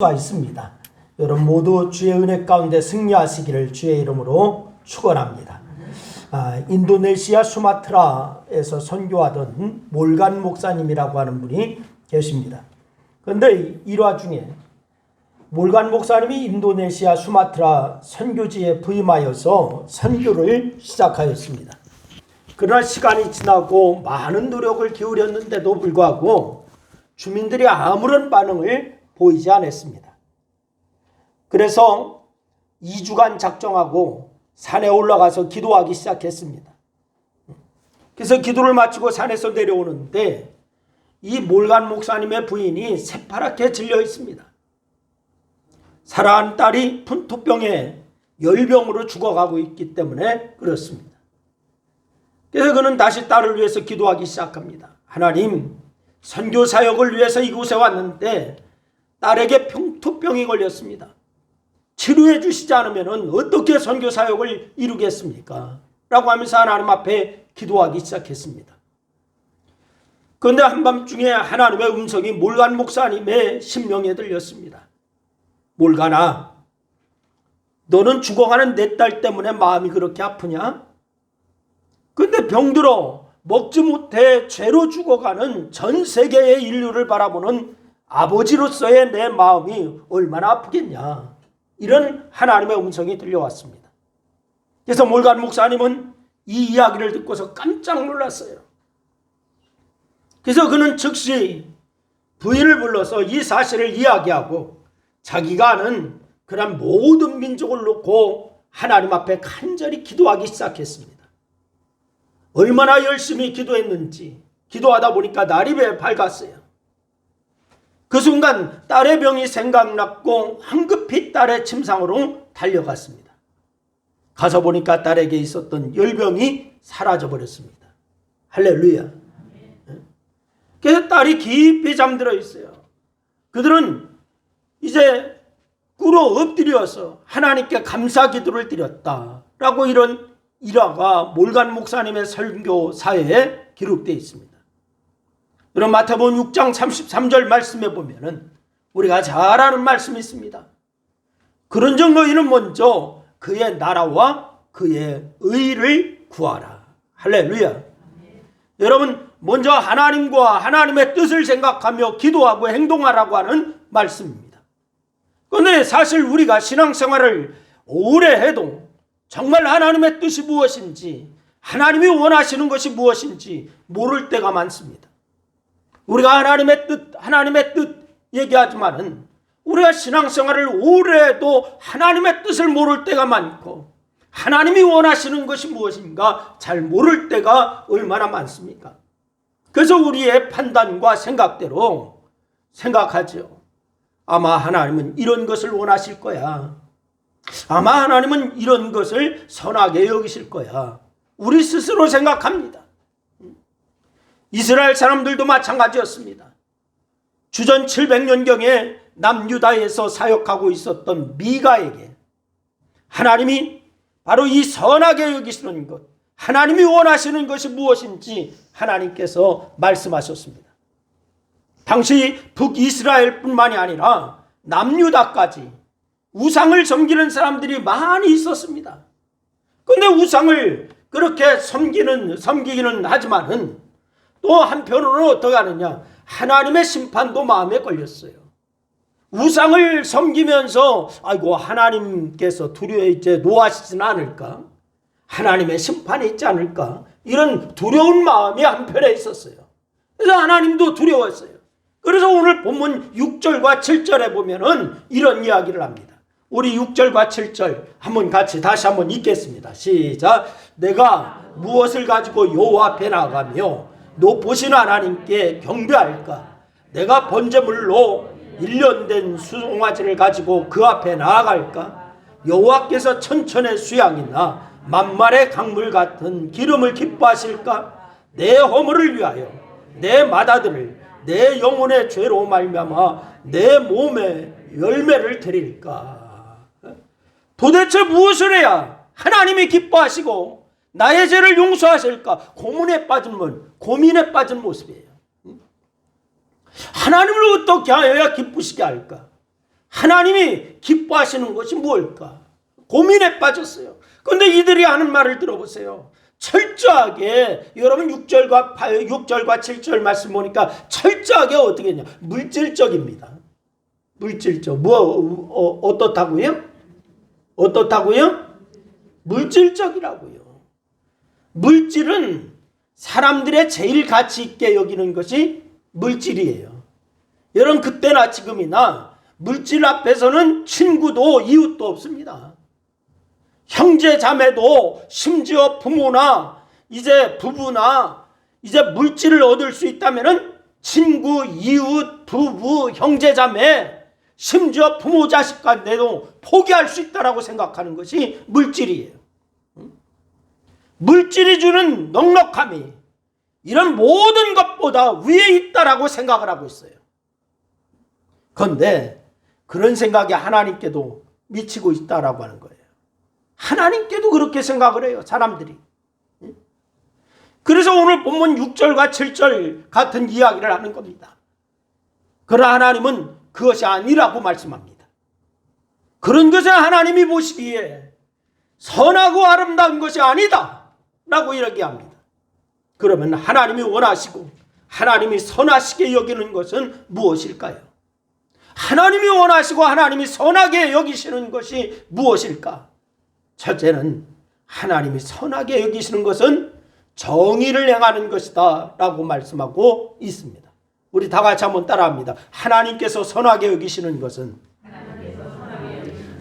가 있습니다. 여러분 모두 주의 은혜 가운데 승리하시기를 주의 이름으로 축원합니다. 인도네시아 수마트라에서 선교하던 몰간 목사님이라고 하는 분이 계십니다. 그런데 일화 중에 몰간 목사님이 인도네시아 수마트라 선교지에 부임하여서 선교를 시작하였습니다. 그러나 시간이 지나고 많은 노력을 기울였는데도 불구하고 주민들이 아무런 반응을 보이지 않았습니다. 그래서 2주간 작정하고 산에 올라가서 기도하기 시작했습니다. 그래서 기도를 마치고 산에서 내려오는데 이 몰간 목사님의 부인이 새파랗게 질려 있습니다. 사랑하는 딸이 풍토병에 열병으로 죽어가고 있기 때문에 그렇습니다. 그래서 그는 다시 딸을 위해서 기도하기 시작합니다. 하나님, 선교 사역을 위해서 이곳에 왔는데 딸에게 풍토병이 걸렸습니다. 치료해 주시지 않으면 어떻게 선교 사역을 이루겠습니까? 라고 하면서 하나님 앞에 기도하기 시작했습니다. 그런데 한밤중에 하나님의 음성이 몰간 목사님의 심령에 들렸습니다. 몰간아, 너는 죽어가는 내 딸 때문에 마음이 그렇게 아프냐? 근데 병들어 먹지 못해 죄로 죽어가는 전 세계의 인류를 바라보는 아버지로서의 내 마음이 얼마나 아프겠냐. 이런 하나님의 음성이 들려왔습니다. 그래서 몰간 목사님은 이 이야기를 듣고서 깜짝 놀랐어요. 그래서 그는 즉시 부인을 불러서 이 사실을 이야기하고 자기가 아는 그런 모든 민족을 놓고 하나님 앞에 간절히 기도하기 시작했습니다. 얼마나 열심히 기도했는지 기도하다 보니까 날이 밝았어요. 그 순간 딸의 병이 생각났고 황급히 딸의 침상으로 달려갔습니다. 가서 보니까 딸에게 있었던 열병이 사라져 버렸습니다. 할렐루야. 그래서 딸이 깊이 잠들어 있어요. 그들은 이제 꿇어 엎드려서 하나님께 감사 기도를 드렸다라고 이런 일화가 몰간 목사님의 설교사에 기록되어 있습니다. 그럼 마태복음 6장 33절 말씀에 보면은 우리가 잘 아는 말씀이 있습니다. 그런즉 너희는 먼저 그의 나라와 그의 의를 구하라. 할렐루야. 여러분, 먼저 하나님과 하나님의 뜻을 생각하며 기도하고 행동하라고 하는 말씀입니다. 그런데 사실 우리가 신앙생활을 오래 해도 정말 하나님의 뜻이 무엇인지, 하나님이 원하시는 것이 무엇인지 모를 때가 많습니다. 우리가 하나님의 뜻 얘기하지만은 우리가 신앙생활을 오래 해도 하나님의 뜻을 모를 때가 많고 하나님이 원하시는 것이 무엇인가 잘 모를 때가 얼마나 많습니까? 그래서 우리의 판단과 생각대로 생각하죠. 아마 하나님은 이런 것을 원하실 거야. 아마 하나님은 이런 것을 선하게 여기실 거야. 우리 스스로 생각합니다. 이스라엘 사람들도 마찬가지였습니다. 주전 700년경에 남유다에서 사역하고 있었던 미가에게 하나님이 바로 이 선하게 여기시는 것, 하나님이 원하시는 것이 무엇인지 하나님께서 말씀하셨습니다. 당시 북이스라엘뿐만이 아니라 남유다까지 우상을 섬기는 사람들이 많이 있었습니다. 그런데 우상을 그렇게 섬기기는 하지만은 또 한편으로는 어떻게 하느냐, 하나님의 심판도 마음에 걸렸어요. 우상을 섬기면서 아이고 하나님께서 이제 노하시지는 않을까, 하나님의 심판이 있지 않을까, 이런 두려운 마음이 한편에 있었어요. 그래서 하나님도 두려웠어요. 그래서 오늘 본문 6절과 7절에 보면은 이런 이야기를 합니다. 우리 6절과 7절 한번 같이 다시 한번 읽겠습니다. 시작. 내가 무엇을 가지고 여호와 앞에 나가며 높으신 하나님께 경배할까? 내가 번제물로 1년 된 수송아지를 가지고 그 앞에 나아갈까? 여호와께서 천천의 수양이나 만말의 강물 같은 기름을 기뻐하실까? 내 허물을 위하여 내 맏아들을 내 영혼의 죄로 말미암아 내 몸에 열매를 드릴까? 도대체 무엇을 해야 하나님이 기뻐하시고 나의 죄를 용서하실까? 고민에 빠진 모습이에요. 하나님을 어떻게 하여야 기쁘시게 할까? 하나님이 기뻐하시는 것이 무엇일까? 고민에 빠졌어요. 그런데 이들이 하는 말을 들어보세요. 철저하게, 여러분 6절과 7절 말씀 보니까 철저하게 어떻게 했냐? 물질적입니다. 물질적. 어떻다고요? 어떻다고요? 물질적이라고요. 물질은 사람들의 제일 가치 있게 여기는 것이 물질이에요. 여러분 그때나 지금이나 물질 앞에서는 친구도 이웃도 없습니다. 형제 자매도 심지어 부모나 이제 부부나 이제 물질을 얻을 수 있다면은 친구, 이웃, 부부, 형제 자매 심지어 부모 자식간에도 포기할 수 있다라고 생각하는 것이 물질이에요. 물질이 주는 넉넉함이 이런 모든 것보다 위에 있다라고 생각을 하고 있어요. 그런데 그런 생각이 하나님께도 미치고 있다라고 하는 거예요. 하나님께도 그렇게 생각을 해요, 사람들이. 그래서 오늘 본문 6절과 7절 같은 이야기를 하는 겁니다. 그러나 하나님은 그것이 아니라고 말씀합니다. 그런 것을 하나님이 보시기에 선하고 아름다운 것이 아니다 라고 이야기합니다. 그러면 하나님이 원하시고 하나님이 선하시게 여기는 것은 무엇일까요? 하나님이 원하시고 하나님이 선하게 여기시는 것이 무엇일까? 첫째는 하나님이 선하게 여기시는 것은 정의를 행하는 것이다 라고 말씀하고 있습니다. 우리 다 같이 한번 따라합니다. 하나님께서 선하게 여기시는 것은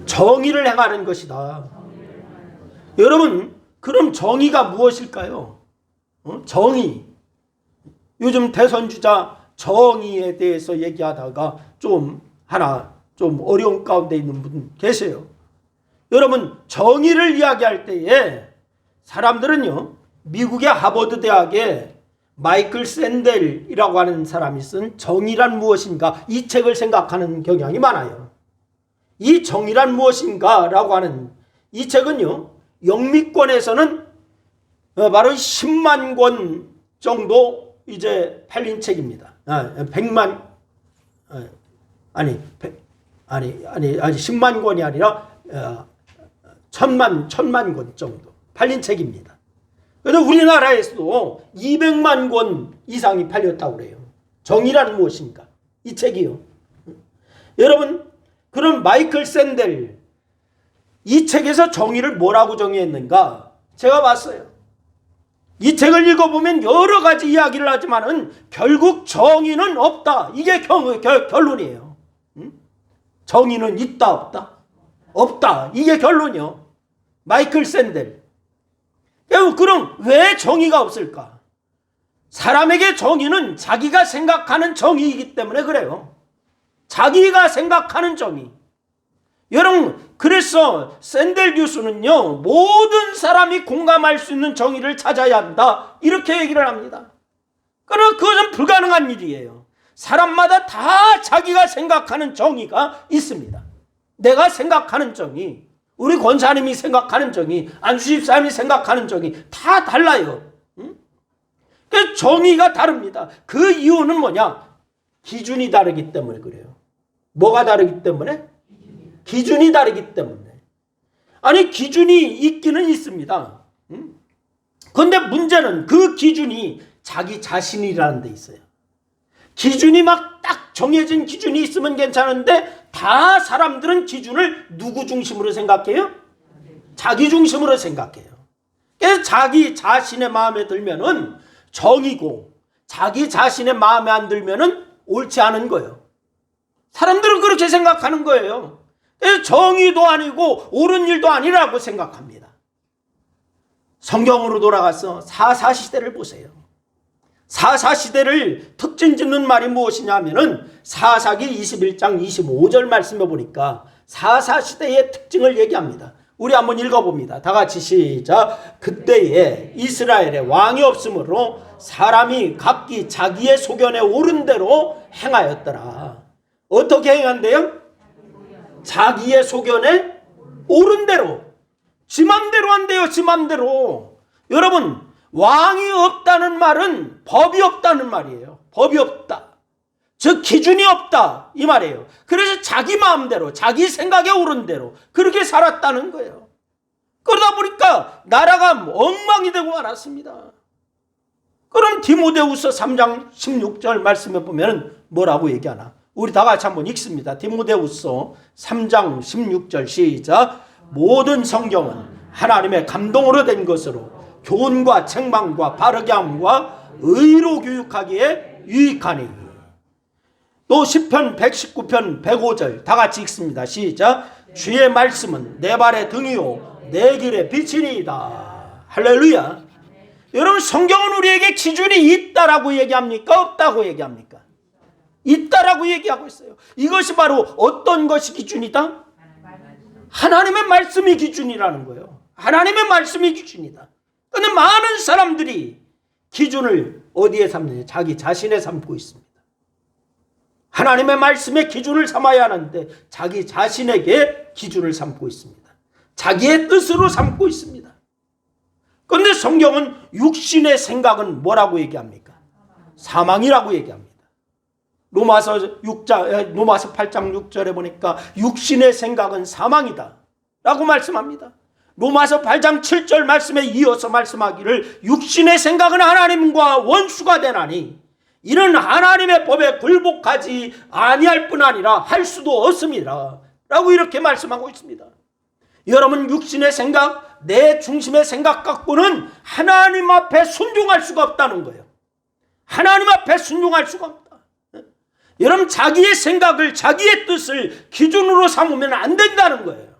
정의를 행하는 것이다. 여러분, 그럼 정의가 무엇일까요? 정의. 요즘 대선주자 정의에 대해서 얘기하다가 좀 어려운 가운데 있는 분 계세요. 여러분, 정의를 이야기할 때에 사람들은요, 미국의 하버드 대학에 마이클 샌델이라고 하는 사람이 쓴 정의란 무엇인가, 이 책을 생각하는 경향이 많아요. 이 정의란 무엇인가 라고 하는 이 책은요, 영미권에서는 바로 10만 권 정도 이제 팔린 책입니다. 10만 권이 아니라 1000만 권 정도 팔린 책입니다. 그래서 우리나라에서도 200만 권 이상이 팔렸다고 그래요. 정의란 무엇인가? 이 책이요. 여러분, 그럼 마이클 샌델, 이 책에서 정의를 뭐라고 정의했는가? 제가 봤어요. 이 책을 읽어보면 여러 가지 이야기를 하지만은 결국 정의는 없다. 이게 결론이에요. 정의는 있다, 없다? 없다. 이게 결론이요. 마이클 샌델. 그럼 왜 정의가 없을까? 사람에게 정의는 자기가 생각하는 정의이기 때문에 그래요. 자기가 생각하는 정의. 여러분, 그래서 샌델 교수는요, 모든 사람이 공감할 수 있는 정의를 찾아야 한다, 이렇게 얘기를 합니다. 그러나 그것은 불가능한 일이에요. 사람마다 다 자기가 생각하는 정의가 있습니다. 내가 생각하는 정의, 우리 권사님이 생각하는 정의, 안수 집사님이 생각하는 정의 다 달라요. 그 정의가 다릅니다. 그 이유는 뭐냐? 기준이 다르기 때문에 그래요. 뭐가 다르기 때문에? 기준이 다르기 때문에. 아니, 기준이 있기는 있습니다. 그런데 문제는 그 기준이 자기 자신이라는 데 있어요. 기준이 막 딱 정해진 기준이 있으면 괜찮은데 다 사람들은 기준을 누구 중심으로 생각해요? 자기 중심으로 생각해요. 그래서 자기 자신의 마음에 들면은 정이고 자기 자신의 마음에 안 들면은 옳지 않은 거예요. 사람들은 그렇게 생각하는 거예요. 그래서 정의도 아니고 옳은 일도 아니라고 생각합니다. 성경으로 돌아가서 사사시대를 보세요. 사사시대를 특징 짓는 말이 무엇이냐 하면은 사사기 21장 25절 말씀해 보니까 사사시대의 특징을 얘기합니다. 우리 한번 읽어봅니다. 다 같이 시작. 그때에 이스라엘에 왕이 없으므로 사람이 각기 자기의 소견에 옳은 대로 행하였더라. 어떻게 행한대요? 자기의 소견에 옳은 대로. 지 맘대로 한대요. 지 맘대로. 여러분, 왕이 없다는 말은 법이 없다는 말이에요. 법이 없다. 즉 기준이 없다 이 말이에요. 그래서 자기 마음대로 자기 생각에 오른 대로 그렇게 살았다는 거예요. 그러다 보니까 나라가 엉망이 되고 말았습니다. 그럼 디모데후서 3장 16절 말씀에 보면 뭐라고 얘기하나? 우리 다 같이 한번 읽습니다. 디모데후서 3장 16절 시작. 모든 성경은 하나님의 감동으로 된 것으로 교훈과 책망과 바르게 함과 의로 교육하기에 유익하니. 또 시편 119편 105절 다 같이 읽습니다. 시작. 주의 말씀은 내 발의 등이요 내 길의 빛이니이다. 할렐루야. 여러분, 성경은 우리에게 기준이 있다라고 얘기합니까? 없다고 얘기합니까? 있다라고 얘기하고 있어요. 이것이 바로 어떤 것이 기준이다? 하나님의 말씀이 기준이라는 거예요. 하나님의 말씀이 기준이다. 그런데 많은 사람들이 기준을 어디에 삼느냐? 자기 자신에 삼고 있습니다. 하나님의 말씀에 기준을 삼아야 하는데 자기 자신에게 기준을 삼고 있습니다. 자기의 뜻으로 삼고 있습니다. 그런데 성경은 육신의 생각은 뭐라고 얘기합니까? 사망이라고 얘기합니다. 로마서 8장 6절에 보니까 육신의 생각은 사망이다 라고 말씀합니다. 로마서 8장 7절 말씀에 이어서 말씀하기를 육신의 생각은 하나님과 원수가 되나니 이는 하나님의 법에 굴복하지 아니할 뿐 아니라 할 수도 없습니다 라고 이렇게 말씀하고 있습니다. 여러분, 육신의 생각, 내 중심의 생각 갖고는 하나님 앞에 순종할 수가 없다는 거예요. 하나님 앞에 순종할 수가 없다. 여러분, 자기의 생각을, 자기의 뜻을 기준으로 삼으면 안 된다는 거예요.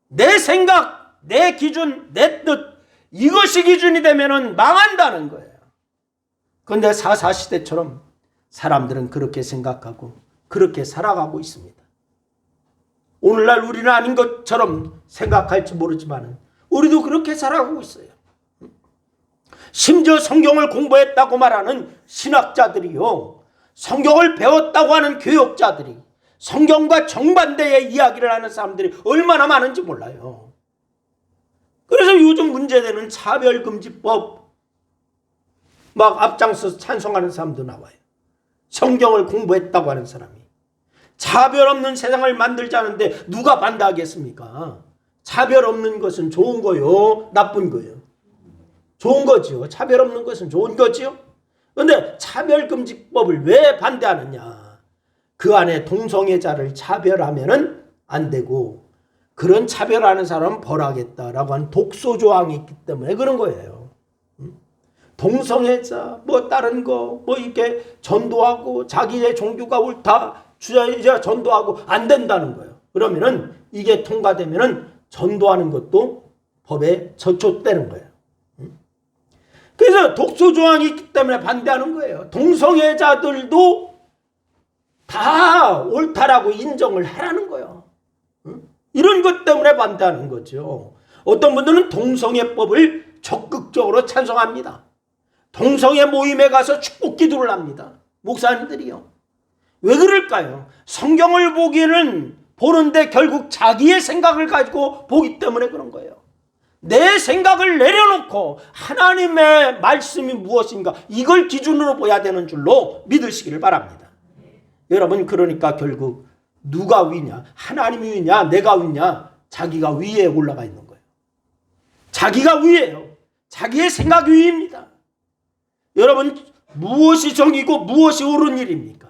내 생각, 내 기준, 내 뜻, 이것이 기준이 되면 망한다는 거예요. 그런데 사사시대처럼 사람들은 그렇게 생각하고 그렇게 살아가고 있습니다. 오늘날 우리는 아닌 것처럼 생각할지 모르지만 우리도 그렇게 살아가고 있어요. 심지어 성경을 공부했다고 말하는 신학자들이요, 성경을 배웠다고 하는 교역자들이, 성경과 정반대의 이야기를 하는 사람들이 얼마나 많은지 몰라요. 그래서 요즘 문제되는 차별금지법 막 앞장서서 찬송하는 사람도 나와요. 성경을 공부했다고 하는 사람이. 차별 없는 세상을 만들자는데 누가 반대하겠습니까? 차별 없는 것은 좋은 거요, 나쁜 거요? 좋은 거죠. 차별 없는 것은 좋은 거죠. 그런데 차별금지법을 왜 반대하느냐? 그 안에 동성애자를 차별하면은 안 되고 그런 차별하는 사람은 벌하겠다라고 하는 독소조항이 있기 때문에 그런 거예요. 동성애자 뭐 다른 거 뭐 이렇게 전도하고 자기의 종교가 옳다 주자이자 전도하고 안 된다는 거예요. 그러면은 이게 통과되면은 전도하는 것도 법에 저촉되는 거예요. 그래서 독소조항이 있기 때문에 반대하는 거예요. 동성애자들도 다 옳다라고 인정을 하라는 거예요. 이런 것 때문에 반대하는 거죠. 어떤 분들은 동성애법을 적극적으로 찬성합니다. 동성애 모임에 가서 축복 기도를 합니다. 목사님들이요. 왜 그럴까요? 성경을 보는데 결국 자기의 생각을 가지고 보기 때문에 그런 거예요. 내 생각을 내려놓고 하나님의 말씀이 무엇인가 이걸 기준으로 봐야 되는 줄로 믿으시기를 바랍니다. 여러분, 그러니까 결국 누가 위냐? 하나님이 위냐? 내가 위냐? 자기가 위에 올라가 있는 거예요. 자기가 위에요. 자기의 생각이 위입니다. 여러분, 무엇이 정이고 무엇이 옳은 일입니까?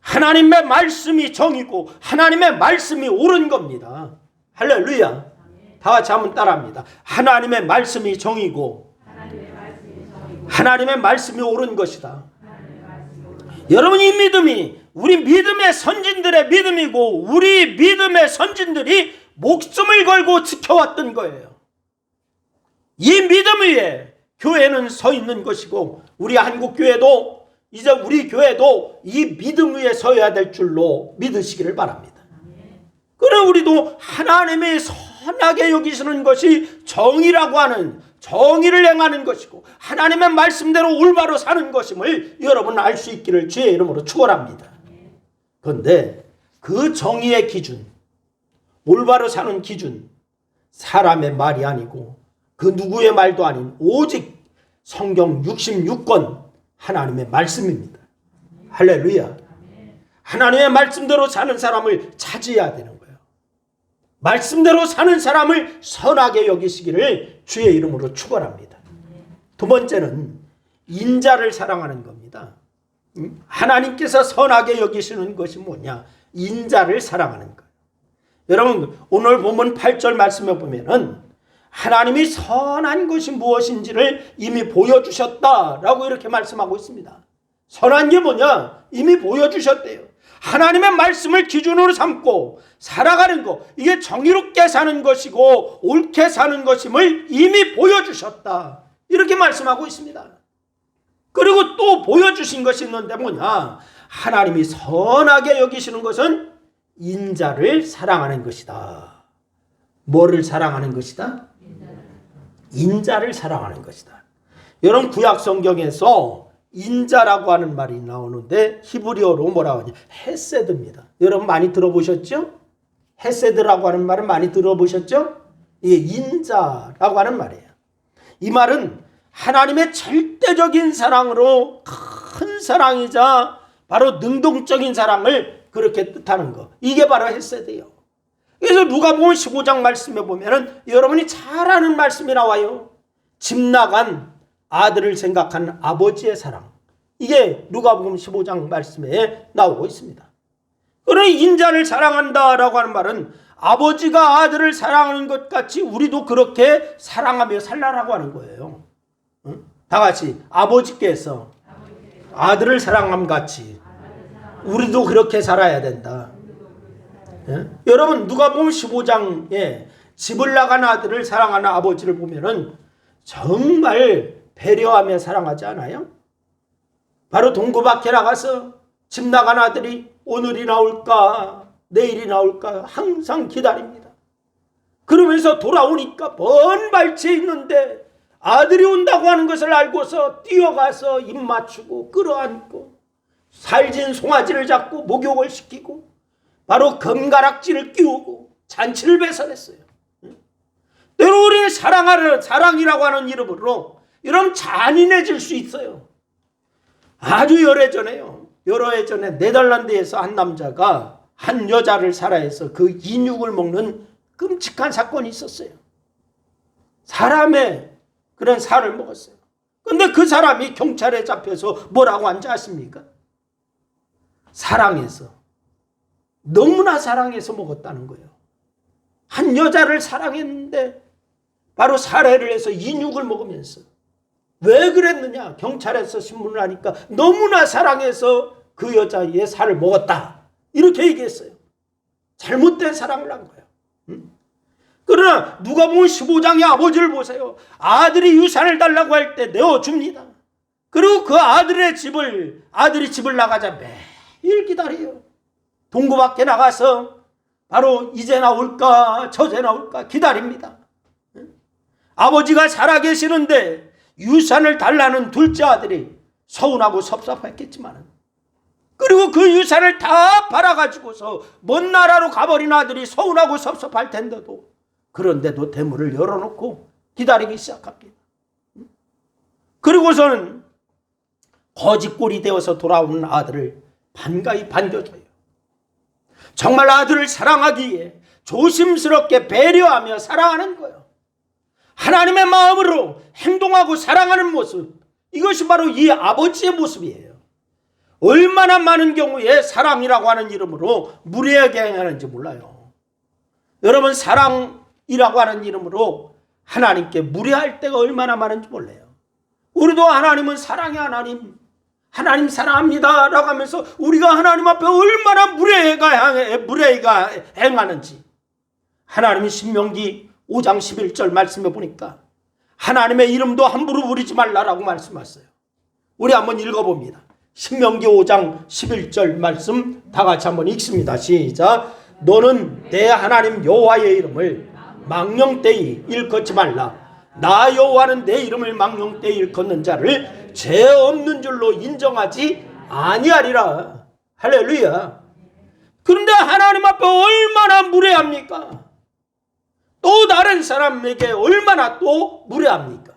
하나님의 말씀이 정이고 하나님의 말씀이 옳은 겁니다. 할렐루야. 다 같이 한번 따라합니다. 하나님의 말씀이 정이고 하나님의 말씀이 옳은 것이다. 여러분, 이 믿음이 우리 믿음의 선진들의 믿음이고 우리 믿음의 선진들이 목숨을 걸고 지켜왔던 거예요. 이 믿음 위에 교회는 서 있는 것이고 우리 한국교회도 이제 우리 교회도 이 믿음 위에 서야 될 줄로 믿으시기를 바랍니다. 그래, 우리도 하나님의 선하게 여기시는 것이 정의라고 하는 정의를 행하는 것이고 하나님의 말씀대로 올바로 사는 것임을 여러분 알 수 있기를 주의 이름으로 축원합니다. 그런데 그 정의의 기준, 올바로 사는 기준, 사람의 말이 아니고 그 누구의 말도 아닌 오직 성경 66권 하나님의 말씀입니다. 할렐루야. 하나님의 말씀대로 사는 사람을 찾아야 되는 거예요. 말씀대로 사는 사람을 선하게 여기시기를 주의 이름으로 축원합니다. 두 번째는 인자를 사랑하는 겁니다. 하나님께서 선하게 여기시는 것이 뭐냐? 인자를 사랑하는 거예요. 여러분, 오늘 본문 8절 말씀에 보면은 하나님이 선한 것이 무엇인지를 이미 보여주셨다라고 이렇게 말씀하고 있습니다. 선한 게 뭐냐? 이미 보여주셨대요. 하나님의 말씀을 기준으로 삼고 살아가는 것, 이게 정의롭게 사는 것이고 옳게 사는 것임을 이미 보여주셨다, 이렇게 말씀하고 있습니다. 그리고 또 보여주신 것이 있는데 뭐냐? 하나님이 선하게 여기시는 것은 인자를 사랑하는 것이다. 뭐를 사랑하는 것이다? 인자를 사랑하는 것이다. 여러분, 구약 성경에서 인자라고 하는 말이 나오는데 히브리어로 뭐라고 하냐? 헤세드입니다. 여러분 많이 들어보셨죠? 헤세드라고 하는 말은 많이 들어보셨죠? 이게 인자라고 하는 말이에요. 이 말은 하나님의 절대적인 사랑으로 큰 사랑이자 바로 능동적인 사랑을 그렇게 뜻하는 거. 이게 바로 헤세드예요. 그래서 누가복음 15장 말씀에 보면은 여러분이 잘 아는 말씀이 나와요. 집 나간 아들을 생각한 아버지의 사랑. 이게 누가복음 15장 말씀에 나오고 있습니다. 그러니 인자를 사랑한다라고 하는 말은 아버지가 아들을 사랑하는 것 같이 우리도 그렇게 사랑하며 살라라고 하는 거예요. 다 같이 아버지께서 아들을 사랑함 같이 우리도 그렇게 살아야 된다. 여러분, 누가복음 15장에 집을 나간 아들을 사랑하는 아버지를 보면은 정말 배려하며 사랑하지 않아요? 바로 동구 밖에 나가서 집 나간 아들이 오늘이 나올까 내일이 나올까 항상 기다립니다. 그러면서 돌아오니까 먼 발치에 있는데 아들이 온다고 하는 것을 알고서 뛰어가서 입 맞추고 끌어안고 살진 송아지를 잡고 목욕을 시키고 바로 금가락지를 끼우고 잔치를 배설했어요. 때로 우리는 사랑이라고 하는 이름으로 이런 잔인해질 수 있어요. 아주 여러 해 전에 네덜란드에서 한 남자가 한 여자를 살해해서 그 인육을 먹는 끔찍한 사건이 있었어요. 사람의 그런 살을 먹었어요. 근데 그 사람이 경찰에 잡혀서 뭐라고 한지 아십니까? 사랑해서, 너무나 사랑해서 먹었다는 거예요. 한 여자를 사랑했는데 바로 살해를 해서 인육을 먹으면서. 왜 그랬느냐? 경찰에서 신문을 하니까 너무나 사랑해서 그 여자의 살을 먹었다, 이렇게 얘기했어요. 잘못된 사랑을 한 거예요. 그러나 누가복음 15장의 아버지를 보세요. 아들이 유산을 달라고 할 때 내어줍니다. 그리고 그 아들이 집을 나가자 매일 기다려요. 동구 밖에 나가서 바로 이제 나올까 저제 나올까 기다립니다. 아버지가 살아계시는데 유산을 달라는 둘째 아들이 서운하고 섭섭했겠지만, 그리고 그 유산을 다 팔아가지고서 먼 나라로 가버린 아들이 서운하고 섭섭할 텐데도, 그런데도 대문을 열어놓고 기다리기 시작합니다. 그리고서는 거짓골이 되어서 돌아오는 아들을 반가이 반겨줘요. 정말 아들을 사랑하기에 조심스럽게 배려하며 사랑하는 거예요. 하나님의 마음으로 행동하고 사랑하는 모습, 이것이 바로 이 아버지의 모습이에요. 얼마나 많은 경우에 사랑이라고 하는 이름으로 무례하게 행하는지 몰라요. 여러분, 사랑이라고 하는 이름으로 하나님께 무례할 때가 얼마나 많은지 몰라요. 우리도 하나님은 사랑의 하나님 사랑합니다 라고 하면서 우리가 하나님 앞에 얼마나 무례가 행하는지, 하나님이 신명기 5장 11절 말씀해 보니까 하나님의 이름도 함부로 부르지 말라라고 말씀하셨어요. 우리 한번 읽어봅니다. 신명기 5장 11절 말씀 다 같이 한번 읽습니다. 시작. 너는 내 하나님 여호와의 이름을 망령되이 일컫지 말라. 나 여호와는 내 이름을 망령되이 일컫는 자를 죄 없는 줄로 인정하지 아니하리라. 할렐루야. 그런데 하나님 앞에 얼마나 무례합니까? 또 다른 사람에게 얼마나 또 무례합니까?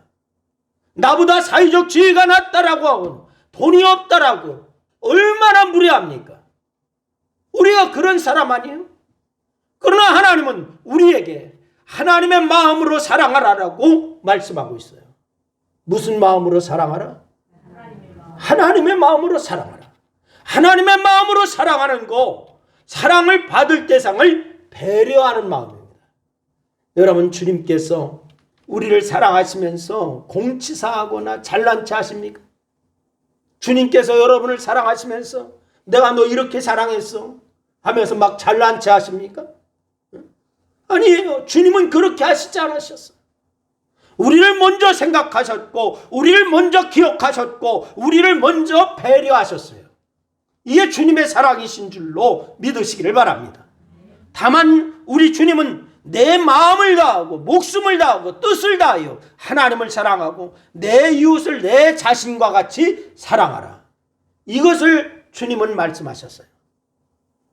나보다 사회적 지위가 낮다라고 하고 돈이 없다라고 얼마나 무례합니까? 우리가 그런 사람 아니에요? 그러나 하나님은 우리에게 하나님의 마음으로 사랑하라라고 말씀하고 있어요. 무슨 마음으로 사랑하라? 하나님의 마음으로 사랑하라. 하나님의 마음으로 사랑하는 거, 사랑을 받을 대상을 배려하는 마음입니다. 여러분, 주님께서 우리를 사랑하시면서 공치사하거나 잘난 체 하십니까? 주님께서 여러분을 사랑하시면서 내가 너 이렇게 사랑했어 하면서 막 잘난 체 하십니까? 아니에요. 주님은 그렇게 하시지 않으셨어요. 우리를 먼저 생각하셨고, 우리를 먼저 기억하셨고, 우리를 먼저 배려하셨어요. 이게 주님의 사랑이신 줄로 믿으시기를 바랍니다. 다만 우리 주님은 내 마음을 다하고 목숨을 다하고 뜻을 다하여 하나님을 사랑하고 내 이웃을 내 자신과 같이 사랑하라. 이것을 주님은 말씀하셨어요.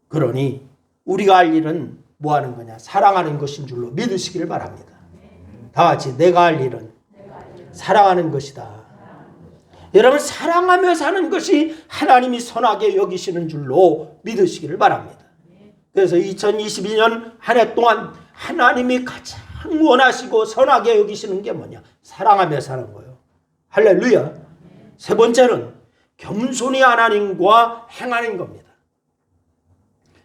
그러니 우리가 할 일은 뭐 하는 거냐? 사랑하는 것인 줄로 믿으시기를 바랍니다. 다 같이 내가 할 일은 사랑하는 것이다. 여러분, 사랑하며 사는 것이 하나님이 선하게 여기시는 줄로 믿으시기를 바랍니다. 그래서 2022년 한 해 동안 하나님이 가장 원하시고 선하게 여기시는 게 뭐냐? 사랑하며 사는 거예요. 할렐루야. 세 번째는 겸손히 하나님과 행하는 겁니다.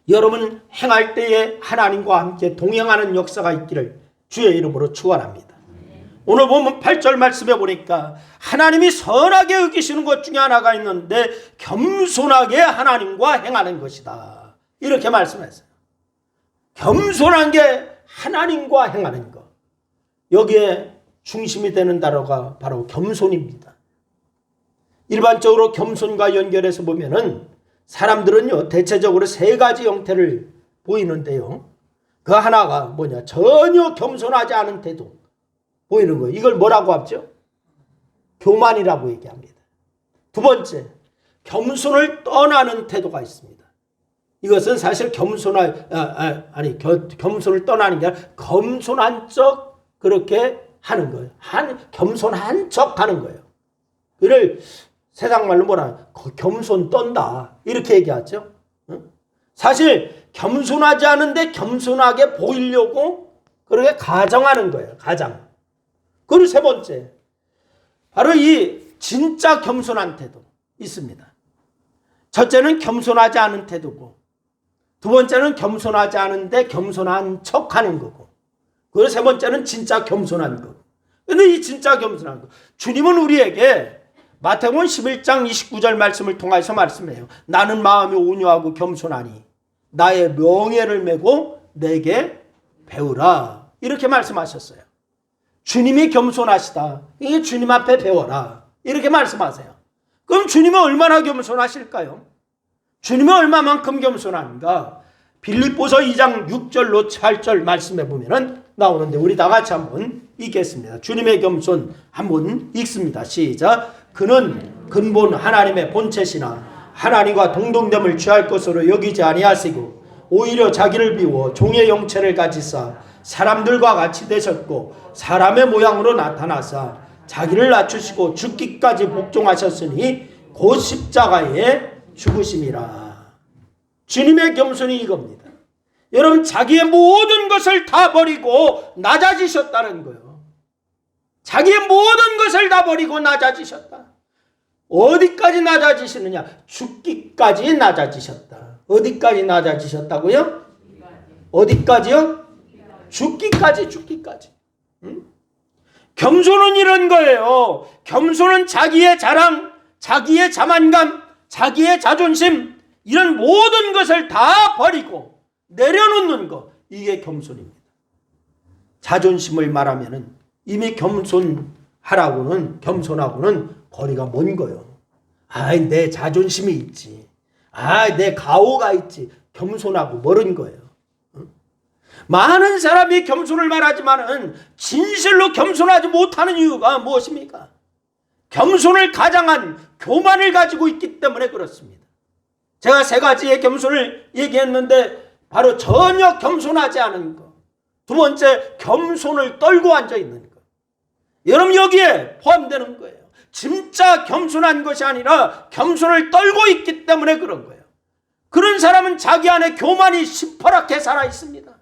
여러분, 행할 때에 하나님과 함께 동행하는 역사가 있기를 주의 이름으로 축원합니다. 오늘 보면 8절 말씀에 보니까 하나님이 선하게 여기시는 것 중에 하나가 있는데 겸손하게 하나님과 행하는 것이다. 이렇게 말씀했어요. 겸손한 게 하나님과 행하는 것. 여기에 중심이 되는 단어가 바로 겸손입니다. 일반적으로 겸손과 연결해서 보면은 사람들은요, 대체적으로 세 가지 형태를 보이는데요. 그 하나가 뭐냐? 전혀 겸손하지 않은 태도 보이는 거예요. 이걸 뭐라고 하죠? 교만이라고 얘기합니다. 두 번째, 겸손을 떠나는 태도가 있습니다. 이것은 사실 겸손을 떠나는 게 아니라 겸손한 척 그렇게 하는 거예요. 겸손한 척 하는 거예요. 이를 세상 말로 뭐라 겸손 떤다 이렇게 얘기하죠. 사실 겸손하지 않은데 겸손하게 보이려고 그렇게 가정하는 거예요. 가장. 그리고 세 번째, 바로 이 진짜 겸손한 태도 있습니다. 첫째는 겸손하지 않은 태도고, 두 번째는 겸손하지 않은데 겸손한 척하는 거고, 그리고 세 번째는 진짜 겸손한 거. 근데 이 진짜 겸손한 거, 주님은 우리에게 마태복음 11장 29절 말씀을 통해서 말씀해요. 나는 마음이 온유하고 겸손하니 나의 명예를 메고 내게 배우라. 이렇게 말씀하셨어요. 주님이 겸손하시다. 이게 주님 앞에 배워라. 이렇게 말씀하세요. 그럼 주님은 얼마나 겸손하실까요? 주님은 얼마만큼 겸손한가? 빌립보서 2장 6절로 8절 말씀해 보면은 나오는데 우리 다 같이 한번 읽겠습니다. 주님의 겸손 한번 읽습니다. 시작. 그는 근본 하나님의 본체시나 하나님과 동등됨을 취할 것으로 여기지 아니하시고 오히려 자기를 비워 종의 형체를 가지사 사람들과 같이 되셨고 사람의 모양으로 나타나사 자기를 낮추시고 죽기까지 복종하셨으니 곧 십자가에 죽으심이라. 주님의 겸손이 이겁니다. 여러분, 자기의 모든 것을 다 버리고 낮아지셨다는 거예요. 자기의 모든 것을 다 버리고 낮아지셨다. 어디까지 낮아지시느냐? 죽기까지 낮아지셨다. 어디까지 낮아지셨다고요? 어디까지요? 죽기까지. 겸손은 이런 거예요. 겸손은 자기의 자랑, 자기의 자만감, 자기의 자존심, 이런 모든 것을 다 버리고 내려놓는 거, 이게 겸손입니다. 자존심을 말하면은 이미 겸손하고는 거리가 먼 거예요. 내 자존심이 있지. 내 가오가 있지. 겸손하고 멀은 거예요. 많은 사람이 겸손을 말하지만은 진실로 겸손하지 못하는 이유가 무엇입니까? 겸손을 가장한 교만을 가지고 있기 때문에 그렇습니다. 제가 세 가지의 겸손을 얘기했는데 바로 전혀 겸손하지 않은 것. 두 번째, 겸손을 떨고 앉아 있는 것. 여러분, 여기에 포함되는 거예요. 진짜 겸손한 것이 아니라 겸손을 떨고 있기 때문에 그런 거예요. 그런 사람은 자기 안에 교만이 시퍼렇게 살아 있습니다.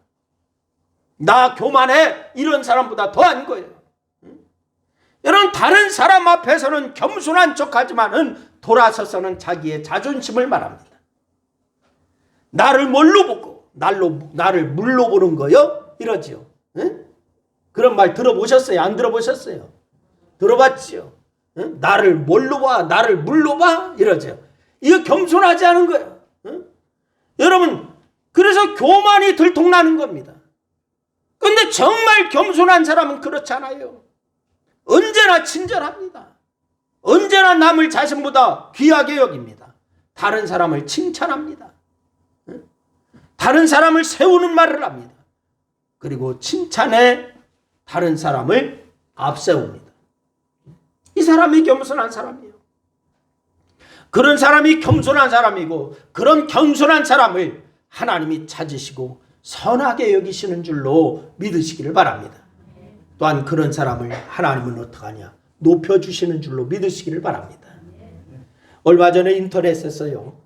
나 교만해, 이런 사람보다 더한 거예요. 여러분, 다른 사람 앞에서는 겸손한 척하지만은 돌아서서는 자기의 자존심을 말합니다. 나를 뭘로 보고 나를 물로 보는 거요? 이러지요. 응? 그런 말 들어보셨어요? 안 들어보셨어요? 들어봤지요. 응? 나를 뭘로 봐? 나를 물로 봐? 이러죠. 이거 겸손하지 않은 거예요. 응? 여러분, 그래서 교만이 들통나는 겁니다. 근데 정말 겸손한 사람은 그렇지 않아요. 언제나 친절합니다. 언제나 남을 자신보다 귀하게 여깁니다. 다른 사람을 칭찬합니다. 다른 사람을 세우는 말을 합니다. 그리고 칭찬에 다른 사람을 앞세웁니다. 이 사람이 겸손한 사람이에요. 그런 사람이 겸손한 사람이고, 그런 겸손한 사람을 하나님이 찾으시고 선하게 여기시는 줄로 믿으시기를 바랍니다. 또한 그런 사람을 하나님은 어떡하냐? 높여주시는 줄로 믿으시기를 바랍니다. 얼마 전에 인터넷에서요,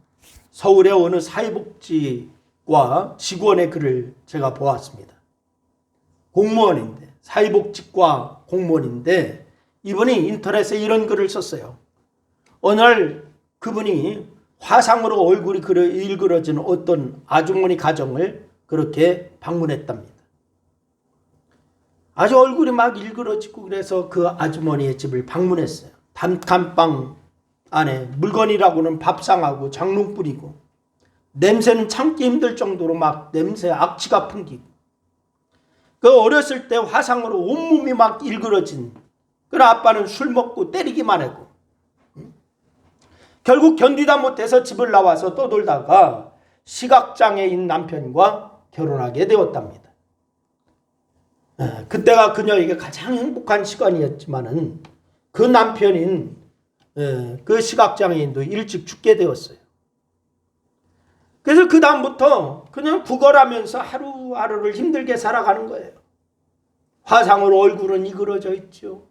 서울의 어느 사회복지과 직원의 글을 제가 보았습니다. 공무원인데, 사회복지과 공무원인데, 이분이 인터넷에 이런 글을 썼어요. 어느 날 그분이 화상으로 얼굴이 일그러진 어떤 아주머니 가정을 그렇게 방문했답니다. 아주 얼굴이 막 일그러지고, 그래서 그 아주머니의 집을 방문했어요. 단칸방 안에 물건이라고는 밥상하고 장롱 뿌리고, 냄새는 참기 힘들 정도로 막 냄새 악취가 풍기고, 그 어렸을 때 화상으로 온몸이 막 일그러진, 그래 아빠는 술 먹고 때리기만 하고, 결국 견디다 못해서 집을 나와서 떠돌다가 시각장애인 남편과 결혼하게 되었답니다. 그때가 그녀에게 가장 행복한 시간이었지만은 그 남편인 그 시각장애인도 일찍 죽게 되었어요. 그래서 그 다음부터 그냥 구걸하면서 하루하루를 힘들게 살아가는 거예요. 화상으로 얼굴은 이그러져 있죠.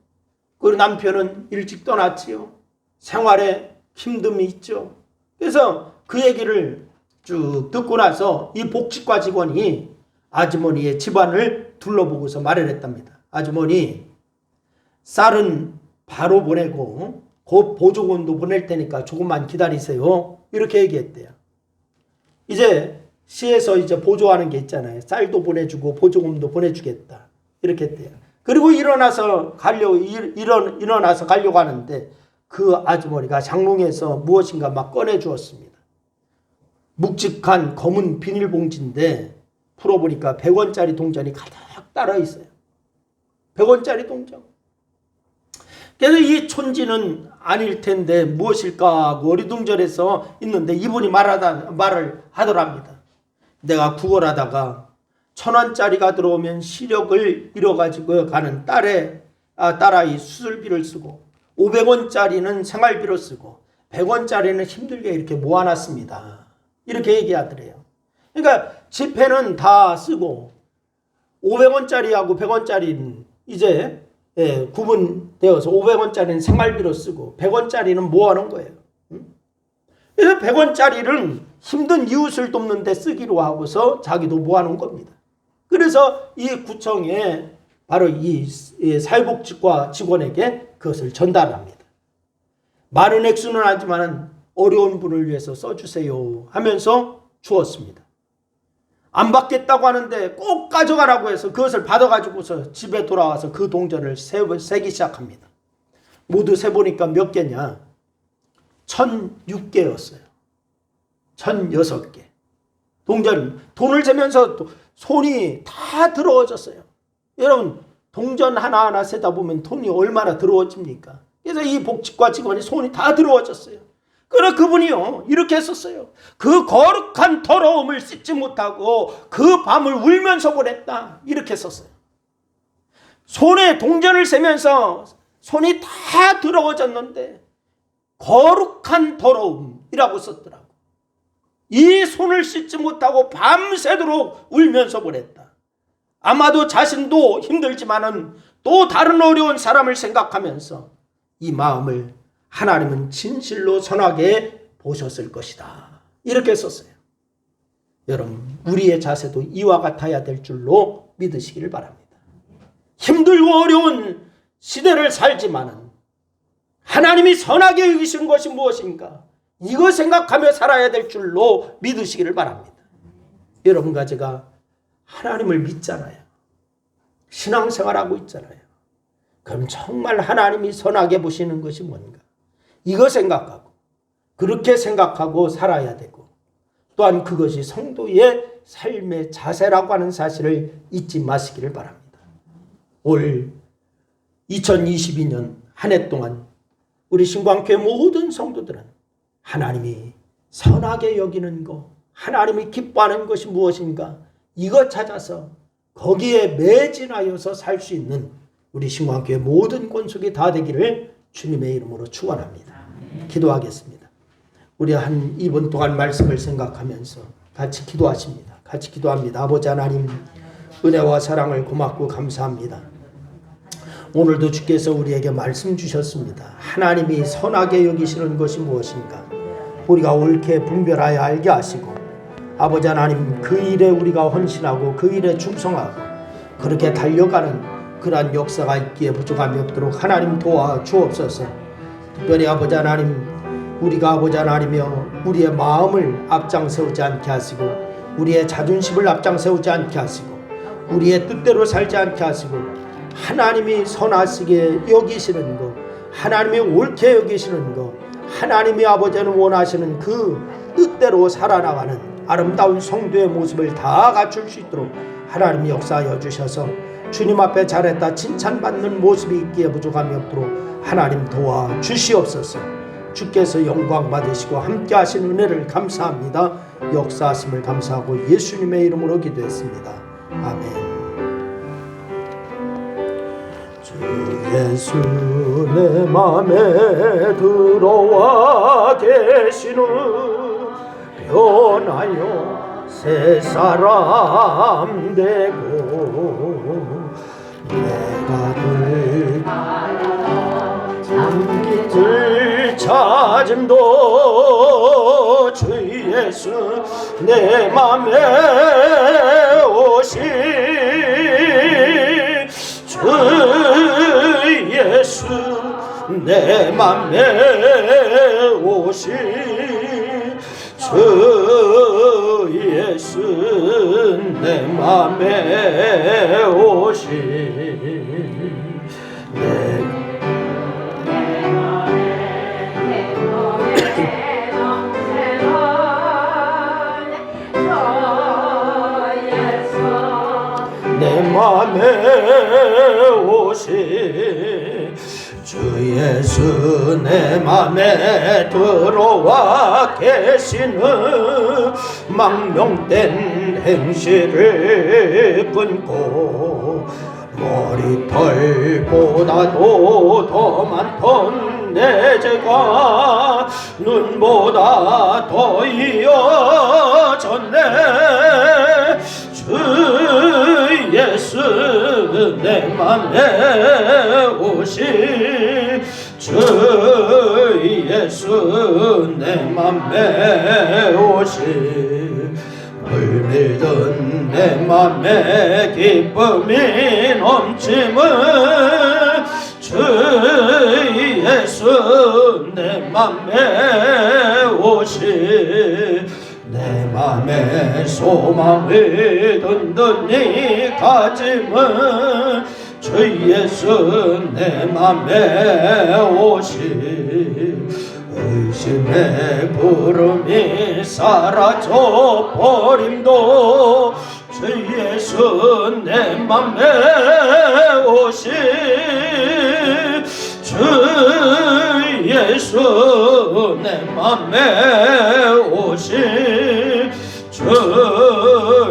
그리고 남편은 일찍 떠났지요. 생활에 힘듦이 있죠. 그래서 그 얘기를 쭉 듣고 나서 이 복지과 직원이 아주머니의 집안을 둘러보고서 말을 했답니다. 아주머니, 쌀은 바로 보내고 곧 보조금도 보낼 테니까 조금만 기다리세요. 이렇게 얘기했대요. 이제 시에서 이제 보조하는 게 있잖아요. 쌀도 보내주고 보조금도 보내주겠다. 이렇게 했대요. 그리고 일어나서 가려고 하는데 그 아주머니가 장롱에서 무엇인가 막 꺼내주었습니다. 묵직한 검은 비닐봉지인데 풀어보니까 100원짜리 동전이 가득 따라 있어요. 100원짜리 동전. 그래서 이 촌지는 아닐 텐데 무엇일까 하고 어리둥절해서 있는데 이분이 말을 하더랍니다. 내가 구걸하다가 1000원짜리가 들어오면 시력을 잃어가지고 가는 딸아이 수술비를 쓰고 500원짜리는 생활비로 쓰고 100원짜리는 힘들게 이렇게 모아놨습니다. 이렇게 얘기하더래요. 그러니까 지폐는 다 쓰고 500원짜리하고 100원짜리는 이제 구분되어서 500원짜리는 생활비로 쓰고 100원짜리는 모아놓은 거예요. 그래서 100원짜리를 힘든 이웃을 돕는 데 쓰기로 하고서 자기도 모아놓은 겁니다. 그래서 이 구청에 바로 이 사회복지과 직원에게 그것을 전달합니다. 많은 액수는 하지만 어려운 분을 위해서 써주세요 하면서 주었습니다. 안 받겠다고 하는데 꼭 가져가라고 해서 그것을 받아가지고서 집에 돌아와서 그 동전을 세기 시작합니다. 모두 세보니까 몇 개냐? 1006개였어요. 1006개. 돈을 재면서 손이 다 더러워졌어요. 여러분, 동전 하나하나 세다 보면 돈이 얼마나 더러워집니까? 그래서 이 복지과 직원이 손이 다 더러워졌어요. 그러나 그분이요, 이렇게 했었어요. 그 거룩한 더러움을 씻지 못하고 그 밤을 울면서 보냈다. 이렇게 했었어요. 손에 동전을 세면서 손이 다 더러워졌는데 거룩한 더러움이라고 썼더라고. 이 손을 씻지 못하고 밤새도록 울면서 보냈다. 아마도 자신도 힘들지만은 또 다른 어려운 사람을 생각하면서 이 마음을 하나님은 진실로 선하게 보셨을 것이다. 이렇게 썼어요. 여러분, 우리의 자세도 이와 같아야 될 줄로 믿으시기를 바랍니다. 힘들고 어려운 시대를 살지만은 하나님이 선하게 여기신 것이 무엇인가? 이거 생각하며 살아야 될 줄로 믿으시기를 바랍니다. 여러분과 제가 하나님을 믿잖아요. 신앙생활하고 있잖아요. 그럼 정말 하나님이 선하게 보시는 것이 뭔가? 이거 생각하고 그렇게 생각하고 살아야 되고, 또한 그것이 성도의 삶의 자세라고 하는 사실을 잊지 마시기를 바랍니다. 올 2022년 한 해 동안 우리 신광교회 모든 성도들은 하나님이 선하게 여기는 것, 하나님이 기뻐하는 것이 무엇인가, 이것 찾아서 거기에 매진하여서 살 수 있는 우리 신광교회 모든 권속이 다 되기를 주님의 이름으로 축원합니다. 기도하겠습니다. 우리 한 2분 동안 말씀을 생각하면서 같이 기도하십니다. 같이 기도합니다. 아버지 하나님, 은혜와 사랑을 고맙고 감사합니다. 오늘도 주께서 우리에게 말씀 주셨습니다. 하나님이 선하게 여기시는 것이 무엇인가, 우리가 옳게 분별하여 알게 하시고, 아버지 하나님, 그 일에 우리가 헌신하고 그 일에 충성하고 그렇게 달려가는 그러한 역사가 있기에 부족함이 없도록 하나님 도와 주옵소서. 특별히 아버지 하나님, 우리가 아버지 하나님이여 우리의 마음을 앞장세우지 않게 하시고, 우리의 자존심을 앞장세우지 않게 하시고, 우리의 뜻대로 살지 않게 하시고, 하나님이 선하시게 여기시는 것, 하나님이 옳게 여기시는 것, 하나님이 아버지는 원하시는 그 뜻대로 살아나가는 아름다운 성도의 모습을 다 갖출 수 있도록 하나님이 역사하여 주셔서 주님 앞에 잘했다 칭찬받는 모습이 있기에 부족함이 없도록 하나님 도와 주시옵소서. 주께서 영광 받으시고 함께 하신 은혜를 감사합니다. 역사하심을 감사하고 예수님의 이름으로 기도했습니다. 아멘. 주 예수 내 맘에 들어와 계시는 변하여 새 사람 되고, 내가 들 찾음도 주 예수 내 맘에 오시, 주 예수 내 맘에 오시, 주 예수 내 맘에 오시, 내 맘에 오시, 주 예수 내 맘에 들어와 계시는 망령된 행실을 끊고, 머리털보다도 더 많던 내 죄가 눈보다 더 이어졌네. 주 예수 내 맘에 오시, 주 예수 내 맘에 오시, 물밀던 내 맘에 기쁨이 넘치면, 주 예수 내 맘에 오시, 내 맘에 소망을 든든히 가지면, 주 예수 내 맘에 오시, 의심의 구름이 사라져 버림도 주 예수 내 맘에 오시, 주 예수 내 맘에 오시, 주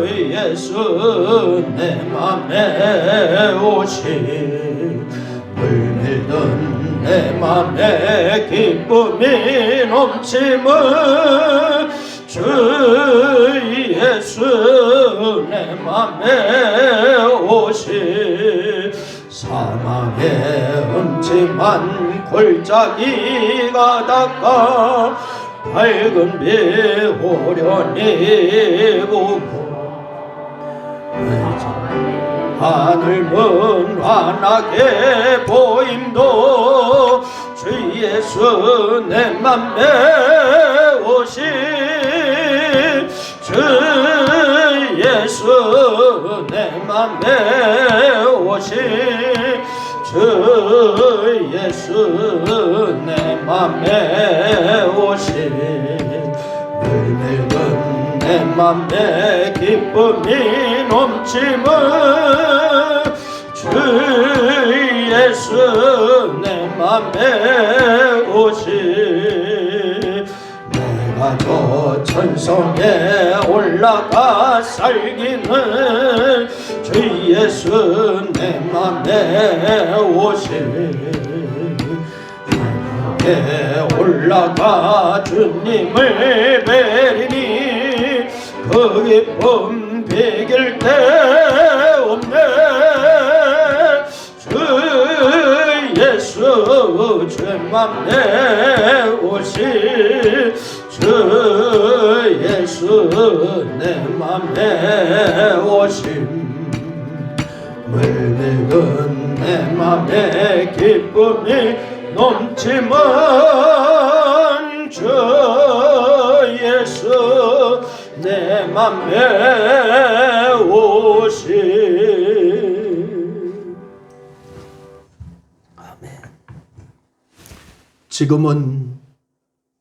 예수 내 맘에 오시, 물밀던 내 맘에 기쁨이 넘치면, 주 예수 내 맘에 오시, 사망의 음침한 골짜기가 닦아 밝은 비 호련히 보고 하늘문 환하게 보임도 주 예수 내 맘에 오시 주 예수 내 맘에 오시 주 예수 내 맘에 오시 늙은 내 맘에 기쁨이 넘치면 주 예수 내 맘에 오시 내가 저 천성에 올라가 살기는 주 예수 내 맘에 오시 올라가 주님을 뵈리니 그 기쁨 비길 데 없네 주 예수 주 맘에 오시 주 예수 내 맘에 오심 물밀은 내 맘에 기쁨이 넘치면 주 예수 내 맘에 오시 아멘. 지금은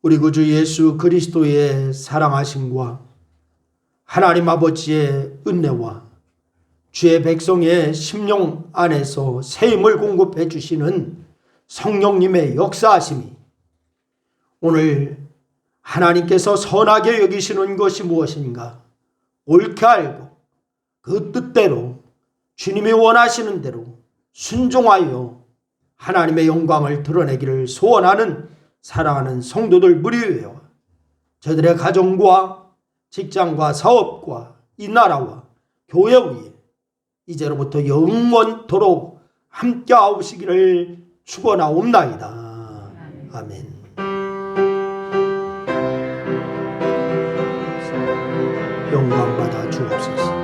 우리 구주 예수 그리스도의 사랑하심과 하나님 아버지의 은혜와 주의 백성의 심령 안에서 새 힘을 공급해 주시는 성령님의 역사하심이 오늘 하나님께서 선하게 여기시는 것이 무엇인가 옳게 알고 그 뜻대로 주님이 원하시는 대로 순종하여 하나님의 영광을 드러내기를 소원하는 사랑하는 성도들 무리여와 저들의 가정과 직장과 사업과 이 나라와 교회 위에 이제로부터 영원토록 함께하시기를 축원하옵나이다. 아멘. 영광 받아 주옵소서.